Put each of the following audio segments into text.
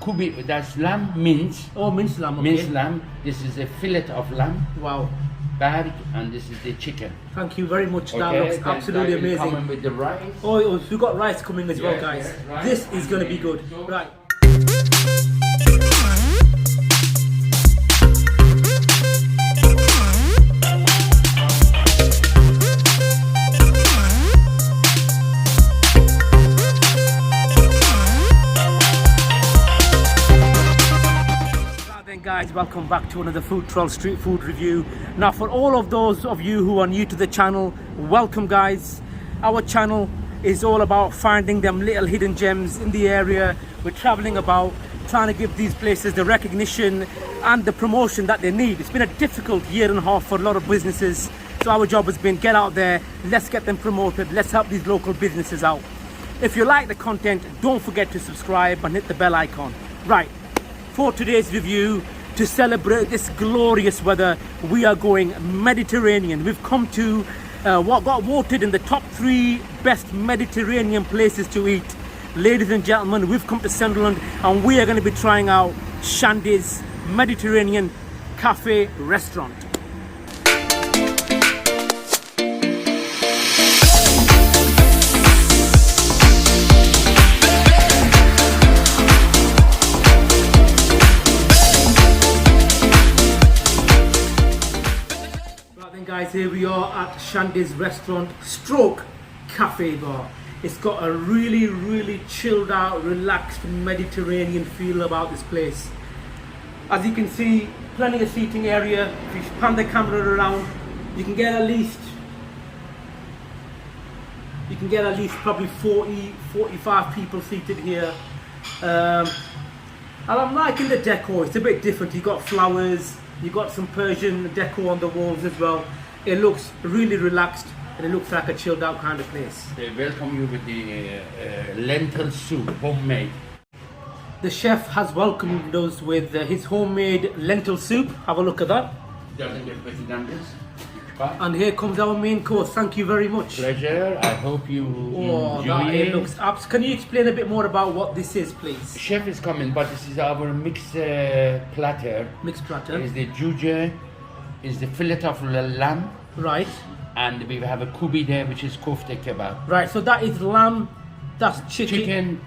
kubi, that's lamb mince. Oh, minced lamb. Okay. Minced lamb. This is a fillet of lamb. Wow. Bag, and this is the chicken. Thank you very much. That Okay, looks absolutely amazing. Coming with the rice. Oh, we got rice coming as well, Yes, guys. yes, rice. This is going to be good. Right. Guys, welcome back to another Food Troll Street Food Review. Now, for all of those of you who are new to the channel, welcome guys. Our channel is all about finding them little hidden gems in the area. We're traveling about trying to give these places the recognition and the promotion that they need. It's been a difficult year and a half for a lot of businesses, so our job has been get out there, let's get them promoted, let's help these local businesses out. If you like the content, don't forget to subscribe and hit the bell icon. Right, for today's review, to celebrate this glorious weather, we are going Mediterranean. We've come to what got voted in the top 3 best Mediterranean places to eat. Ladies and gentlemen, we've come to Sunderland and we are going to be trying out Shandy's Mediterranean Cafe Restaurant. Guys, here we are at Shandy's Restaurant Stroke Cafe Bar. It's got a really chilled out, relaxed Mediterranean feel about this place. As you can see, plenty of seating area. If you pan the camera around, you can get at least probably 40-45 people seated here. And I'm liking the decor. It's a bit different. You've got flowers, you've got some Persian decor on the walls as well. It looks really relaxed and it looks like a chilled out kind of place. They welcome you with the lentil soup, homemade. The chef has welcomed us with his homemade lentil soup. Have a look at that. Doesn't get better than this. And here comes our main course. Thank you very much. Pleasure. I hope you enjoy it. It looks abs. Can you explain a bit more about what this is, please? Chef is coming, but this is our mixed platter. Mixed platter. Is the juge, is the fillet of lamb. Right. And we have a kubi there, which is kofte kebab. Right. So that is lamb. That's chicken. Chicken,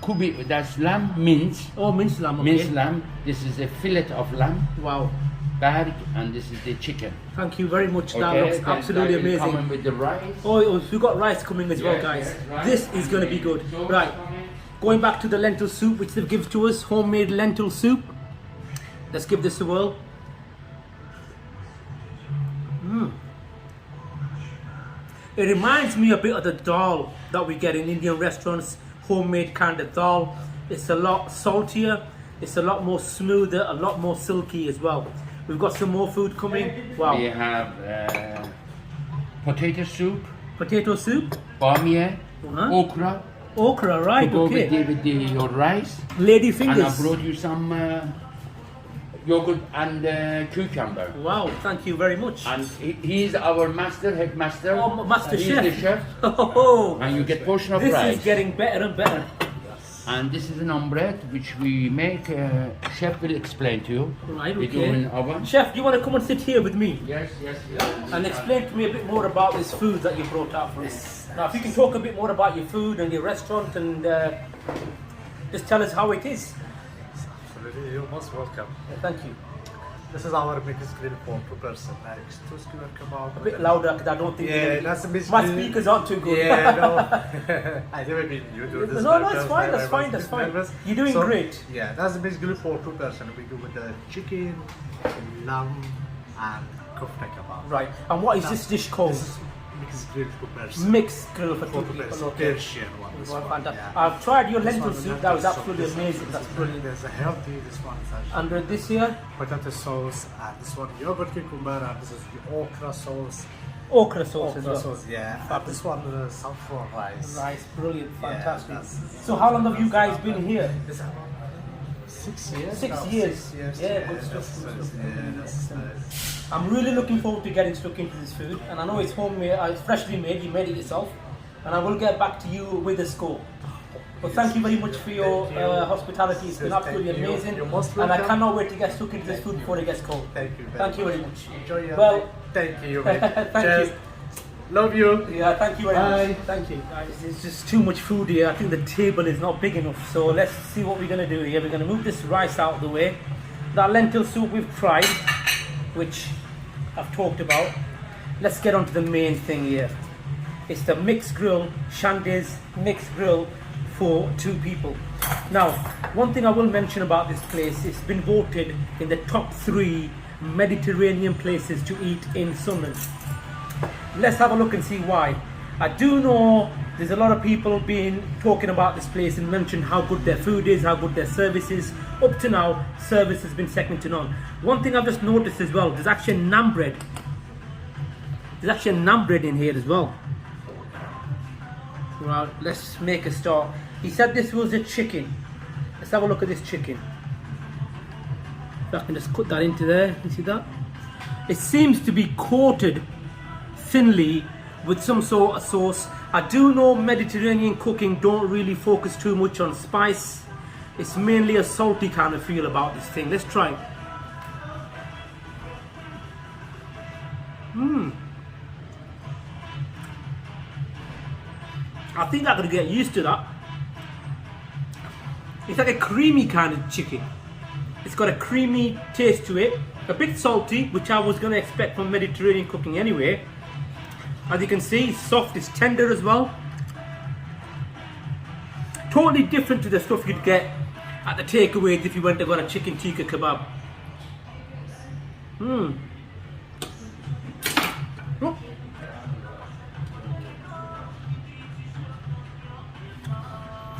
kubi. That's lamb mince. Oh, minced lamb. Okay. Minced lamb. This is a fillet of lamb. Wow. Bag, and this is the chicken. Thank you very much. Okay, That looks absolutely amazing. Coming with the rice. Oh, we got rice coming as well, Yes, guys. yes, rice. This is going to be good. Right. Going back to the lentil soup, which they've given to us, homemade lentil soup. Let's give this a whirl. It reminds me a bit of the dal that we get in Indian restaurants, homemade kind of dal. It's a lot saltier, it's a lot more smoother, a lot more silky as well. We've got some more food coming. Wow. We have potato soup. Potato soup. Bamia. Okra. Okra, right, to go okay. with your rice. Lady fingers. And I brought you some yogurt and cucumber. Wow, thank you very much. And he's our headmaster. Oh, master chef. He's the chef. Oh, And you get portion of this rice. is getting better and better. And this is an omelette which we make. Chef will explain to you. Right, We do in okay. an oven. Chef, do you want to come and sit here with me? Yes. And explain to me a bit more about this food that you brought out for us. Now, if you can talk a bit more about your food and your restaurant and just tell us how it is. Absolutely, you're most welcome. Thank you. This is our mixed grill for 2 person. It's 2 skewer kebab. A bit louder because I don't think that's a mixed my grill. speakers aren't too good. Yeah, no. I never been you do this. No, it's fine, that's fine. You're doing great. Yeah, that's the mixed grill for 2 person. We do with the chicken, lamb, and kofta kebab. Right. And what is this dish called? This is mixed grill 2 person. Mixed grill for 2 2 people. person. Okay. Persian one. This Well, one, fantastic. yeah. I've tried your This lentil one, soup. That was lentil absolutely soup. amazing. That's brilliant. There's a healthy. This one is actually Under this here, potato sauce, and this one yogurt cucumber, and this is the okra sauce. okra sauce as Okra well. sauce, yeah. And this one saffron rice. Rice, brilliant, fantastic. that's- So how long have you guys been here? This about 6 years. 6 now, years. 6 years. Yeah, good stuff, good stuff. Yeah, that's nice. I'm really looking forward to getting stuck into this food, and I know it's homemade, it's freshly made. You made it yourself, and I will get back to you with a score. Well, thank you very much for your hospitality. It's been absolutely Thank you. amazing. You're most And I welcome. cannot wait to get stuck into this food before it gets cold. Thank you. Thank you very much. Enjoy your Well, thank you. Mate. thank Cheers. you. Love you. Yeah, thank you very Bye. much. Thank you. Guys, there's just too much food here. I think the table is not big enough. So let's see what we're going to do here. We're going to move this rice out of the way. That lentil soup we've tried, which I've talked about. Let's get on to the main thing here. It's the mixed grill, Shandy's mixed grill for 2 people. Now, one thing I will mention about this place, it's been voted in the top 3 Mediterranean places to eat in Sunderland. Let's have a look and see why. I do know there's a lot of people been talking about this place and mentioned how good their food is, how good their service is. Up to now, service has been second to none. One thing I've just noticed as well, there's actually naan bread. There's actually naan bread in here as well. Right, let's make a start. He said this was a chicken. Let's have a look at this chicken. If I can just cut that into there, you see that? It seems to be coated thinly with some sort of sauce. I do know Mediterranean cooking don't really focus too much on spice. It's mainly a salty kind of feel about this thing. Let's try it. I think I could get used to that. It's like a creamy kind of chicken. It's got a creamy taste to it. A bit salty, which I was going to expect from Mediterranean cooking anyway. As you can see, it's soft, it's tender as well. Totally different to the stuff you'd get at the takeaways if you went to get a chicken tikka kebab. Oh.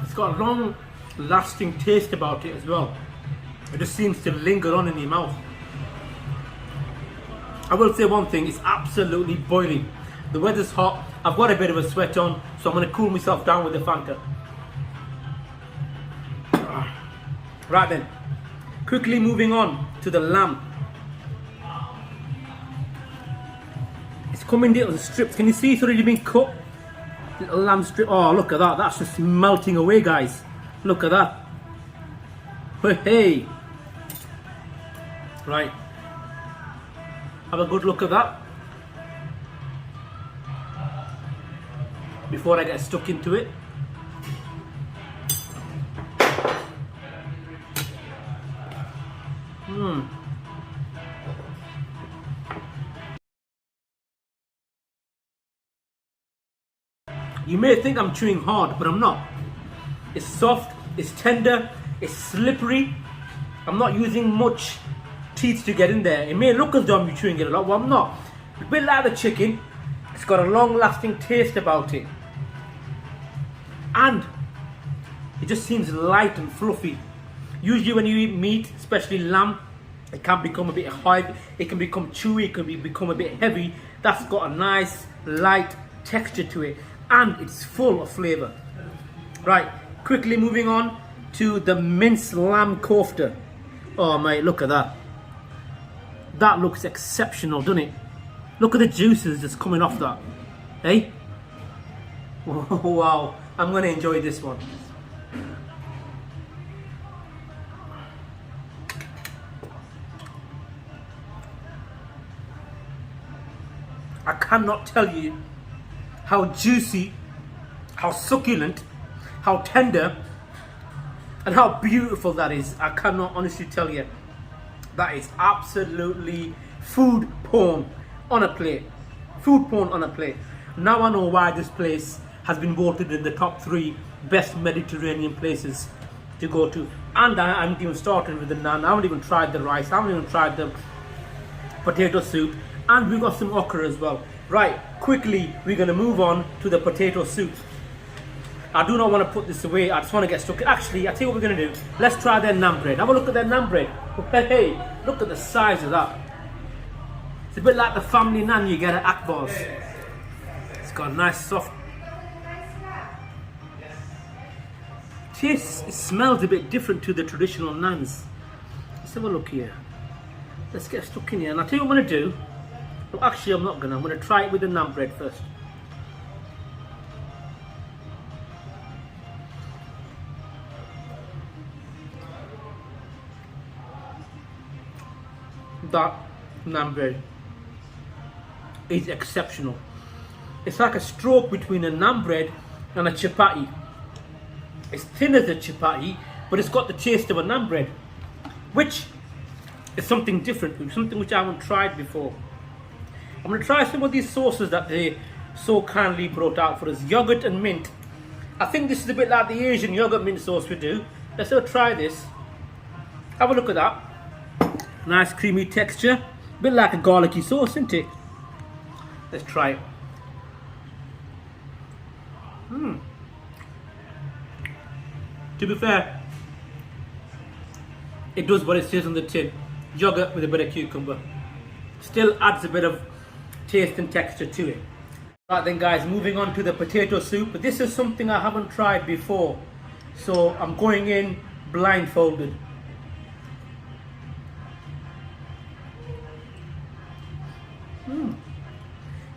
It's got a long lasting taste about it as well. It just seems to linger on in your mouth. I will say one thing, it's absolutely boiling. The weather's hot, I've got a bit of a sweat on, so I'm going to cool myself down with the Fanta. Right then, quickly moving on to the lamb. It's coming in little strips. Can you see it's already been cut? Little lamb strip. Oh, look at that. That's just melting away, guys. Look at that. Hey. Right. Have a good look at that. Before I get stuck into it. You may think I'm chewing hard, but I'm not. It's soft, it's tender, it's slippery. I'm not using much teeth to get in there. It may look as though I'm chewing it a lot, but I'm not. A bit like the chicken, it's got a long-lasting taste about it. And it just seems light and fluffy. Usually when you eat meat, especially lamb, it can become a bit hard, it can become chewy, it can become a bit heavy. That's got a nice, light texture to it. And it's full of flavour. Right, quickly moving on to the minced lamb kofta. Oh mate, look at that. That looks exceptional, doesn't it? Look at the juices just coming off that. Hey? Wow, I'm going to enjoy this one. I cannot tell you how juicy, how succulent, how tender, and how beautiful that is. I cannot honestly tell you. That is absolutely food porn on a plate. Food porn on a plate. Now I know why this place has been voted in the top 3 best Mediterranean places to go to. And I haven't even started with the naan. I haven't even tried the rice. I haven't even tried the potato soup. And we got some okra as well. Right, quickly we're going to move on to the potato soup. I do not want to put this away. I just want to get stuck. Actually, I tell you what we're going to do. Let's try their naan bread. Have a look at their naan bread. Hey, look at the size of that. It's a bit like the family naan you get at Akbar's. It's got a nice soft taste. It smells a bit different to the traditional naans. Let's have a look here. Let's get stuck in here. And I'll tell you what I'm going to do. Well, actually, I'm not going to. I'm going to try it with the naan bread first. that naan bread is exceptional. It's like a stroke between a naan bread and a chapati. It's thin as a chapati, but it's got the taste of a naan bread, which is something different, something which I haven't tried before. I'm going to try some of these sauces that they so kindly brought out for us. Yogurt and mint. I think this is a bit like the Asian yogurt mint sauce we do. Let's go try this. Have a look at that. Nice creamy texture. A bit like a garlicky sauce, isn't it? Let's try it. To be fair, it does what it says on the tin. Yogurt with a bit of cucumber. Still adds a bit of taste and texture to it. Right then guys, moving on to the potato soup. This is something I haven't tried before, so I'm going in blindfolded.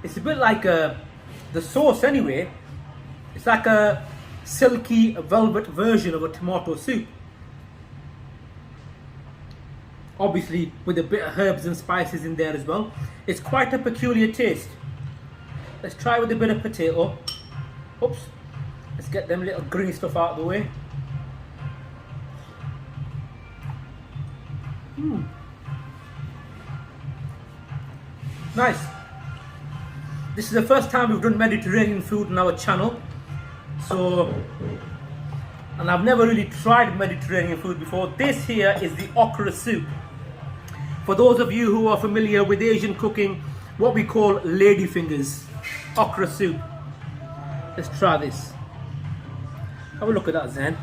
It's a bit like the sauce anyway. It's like a silky velvet version of a tomato soup. Obviously with a bit of herbs and spices in there as well. It's quite a peculiar taste. Let's try with a bit of potato. Oops. Let's get them little green stuff out of the way. Nice. This is the first time we've done Mediterranean food on our channel. And I've never really tried Mediterranean food before. This here is the okra soup. For those of you who are familiar with Asian cooking, what we call lady fingers. Okra soup. Let's try this. Have a look at that, Zen.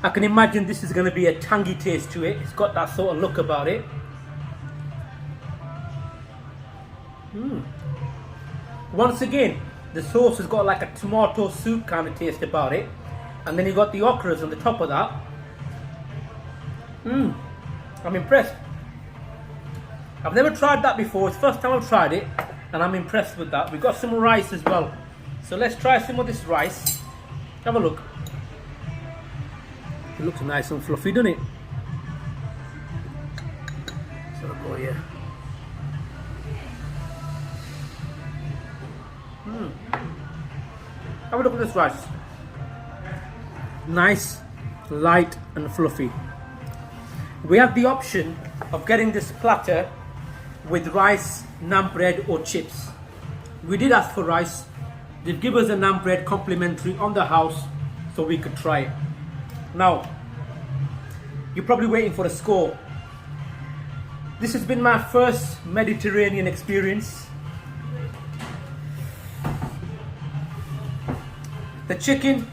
I can imagine this is going to be a tangy taste to it. It's got that sort of look about it. Once again, the sauce has got like a tomato soup kind of taste about it. And then you got the okras on the top of that. I'm impressed. I've never tried that before. It's the first time I've tried it, and I'm impressed with that. We've got some rice as well. So let's try some of this rice. Have a look. It looks nice and fluffy, doesn't it? So I'll go here. Have a look at this rice. Nice, light and fluffy. We have the option of getting this platter with rice, naan bread or chips. We did ask for rice. They've given us a naan bread complimentary on the house so we could try it. Now, you're probably waiting for a score. This has been my first Mediterranean experience. The chicken,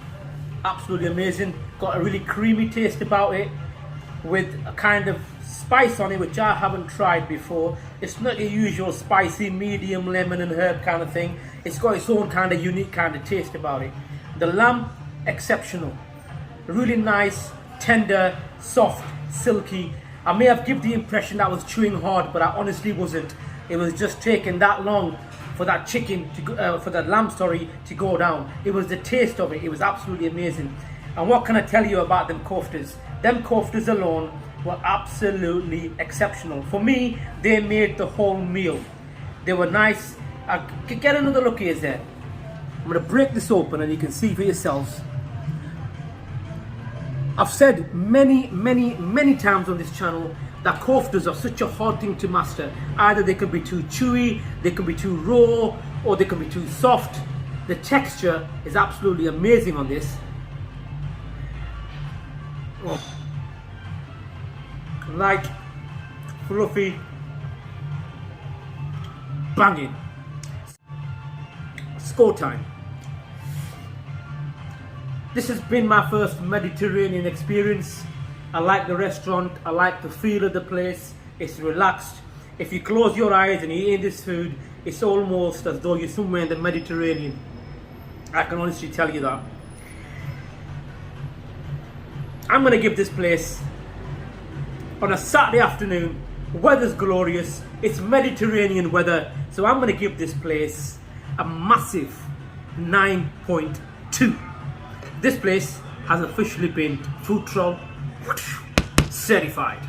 absolutely amazing. Got a really creamy taste about it with a kind of spice on it which I haven't tried before. It's not your usual spicy, medium lemon and herb kind of thing. It's got its own kind of unique kind of taste about it. The lamb, exceptional. Really nice, tender, soft, silky. I may have given the impression that I was chewing hard, but I honestly wasn't. It was just taking that long for that chicken to go, for that lamb, to go down. It was the taste of it. It was absolutely amazing. And what can I tell you about them koftas? Them koftas alone were absolutely exceptional. For me, they made the whole meal. They were nice. Get another look here, there. I'm going to break this open and you can see for yourselves. I've said many times on this channel that koftas are such a hard thing to master. Either they can be too chewy, they can be too raw, or they can be too soft. The texture is absolutely amazing on this. Oh. Light, fluffy, banging. Score time. This has been my first Mediterranean experience. I like the restaurant, I like the feel of the place. It's relaxed. If you close your eyes and you eat this food, it's almost as though you're somewhere in the Mediterranean. I can honestly tell you that. I'm going to give this place, on a Saturday afternoon, weather's glorious, it's Mediterranean weather, so I'm going to give this place a massive 9.2. This place has officially been Food Troll certified.